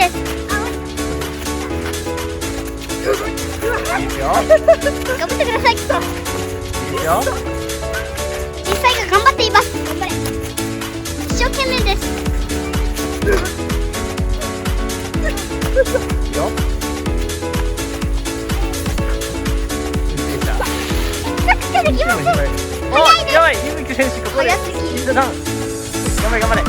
です。いいですよ。頑張ってください。いいですよ。実際が頑張っています。頑張れ。一生懸命です。いいよ。サクサクできません。お、やばい、ゆうき選手ここで早すぎる。スピードダウン。頑張れ頑張れ。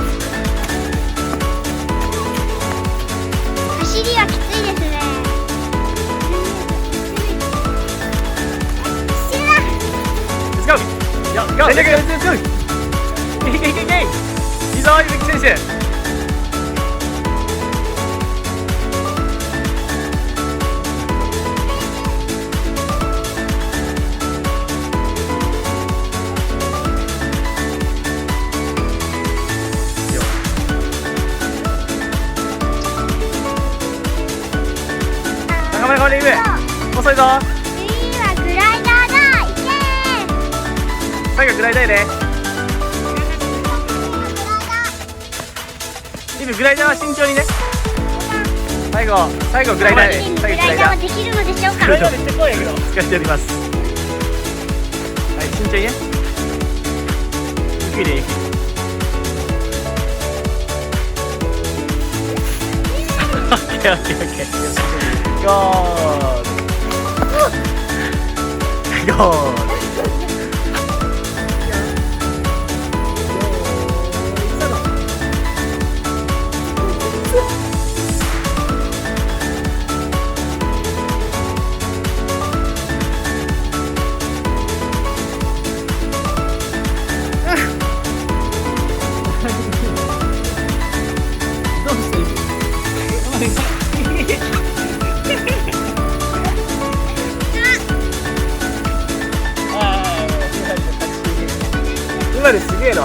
走りはきついですね。Let's go。Let's go。Let's go。いけいけいけいけ。いいぞ、ゆうき選手。頑張れ頑張れ、遅いぞ。次はグライダーだ。いけー。最後グライダーやで。グライダーは慎重にね。最後グライダーで。グライダーはできるのでしょうか。グライダーめっちゃ怖いけど使っております。はい、慎重にね。ゆっくりでゆっくり。オッケーオッケーオッケー。ゴール。ゴール。今ですげえな。